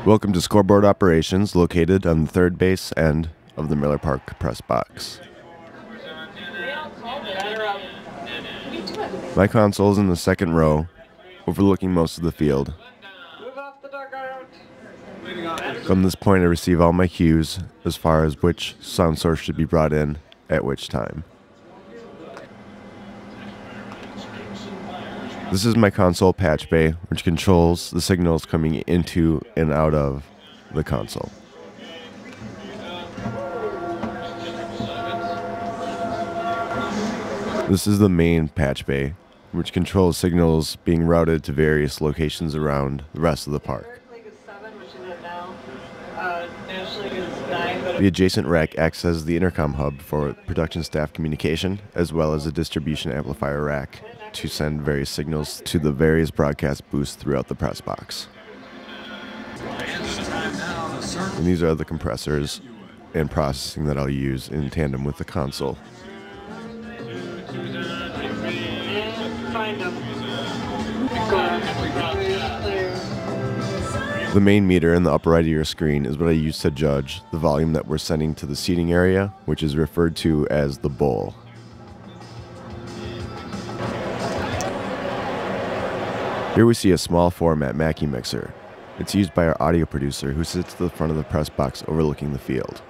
Welcome to Scoreboard Operations, located on the third base end of the Miller Park press box. My console is in the second row, overlooking most of the field. From this point, I receive all my cues as far as which sound source should be brought in at which time. This is my console patch bay, which controls the signals coming into and out of the console. This is the main patch bay, which controls signals being routed to various locations around the rest of the park. The adjacent rack acts as the intercom hub for production staff communication, as well as a distribution amplifier rack to send various signals to the various broadcast booths throughout the press box. And these are the compressors and processing that I'll use in tandem with the console. The main meter in the upper right of your screen is what I use to judge the volume that we're sending to the seating area, which is referred to as the bowl. Here we see a small format Mackie mixer. It's used by our audio producer who sits at the front of the press box overlooking the field.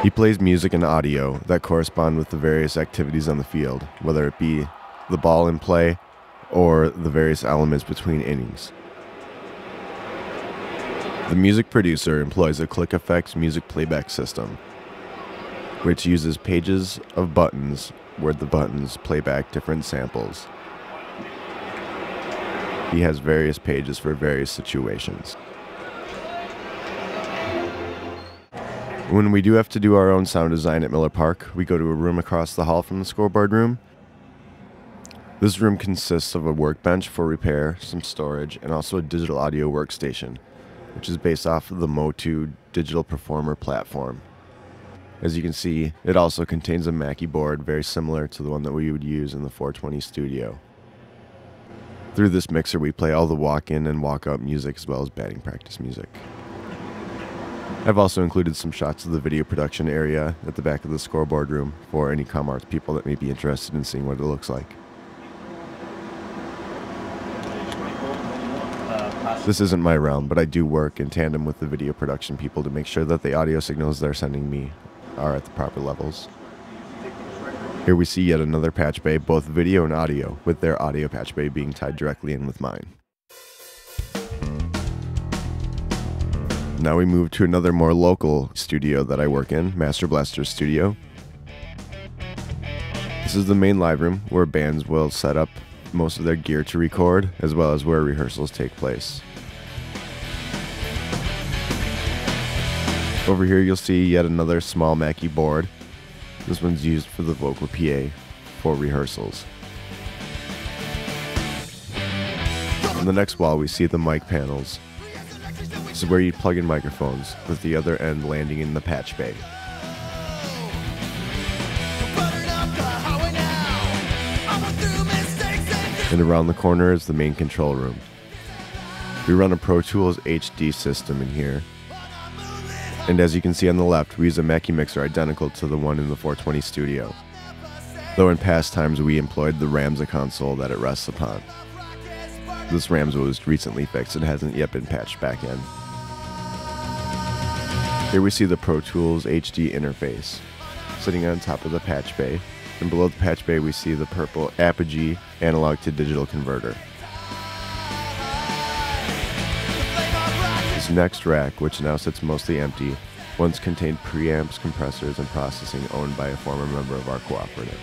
He plays music and audio that correspond with the various activities on the field, whether it be the ball in play or the various elements between innings. The music producer employs a click effects music playback system, which uses pages of buttons where the buttons play back different samples. He has various pages for various situations. When we do have to do our own sound design at Miller Park, we go to a room across the hall from the scoreboard room. This room consists of a workbench for repair, some storage, and also a digital audio workstation, which is based off of the Mo2 digital performer platform. As you can see, it also contains a Mackie board very similar to the one that we would use in the 420 studio. Through this mixer, we play all the walk-in and walk-out music as well as batting practice music. I've also included some shots of the video production area at the back of the scoreboard room for any ComArts people that may be interested in seeing what it looks like. This isn't my realm, but I do work in tandem with the video production people to make sure that the audio signals they're sending me are at the proper levels. Here we see yet another patch bay, both video and audio, with their audio patch bay being tied directly in with mine. Now we move to another more local studio that I work in, Master Blaster's studio. This is the main live room where bands will set up most of their gear to record, as well as where rehearsals take place. Over here you'll see yet another small Mackie board. This one's used for the vocal PA for rehearsals. On the next wall we see the mic panels. This is where you plug in microphones, with the other end landing in the patch bay. And around the corner is the main control room. We run a Pro Tools HD system in here. And as you can see on the left, we use a Mackie mixer identical to the one in the 420 studio. Though in past times we employed the Ramza console that it rests upon. This Ramza was recently fixed and hasn't yet been patched back in. Here we see the Pro Tools HD interface, sitting on top of the patch bay, and below the patch bay we see the purple Apogee analog to digital converter. This next rack, which now sits mostly empty, once contained preamps, compressors, and processing owned by a former member of our cooperative.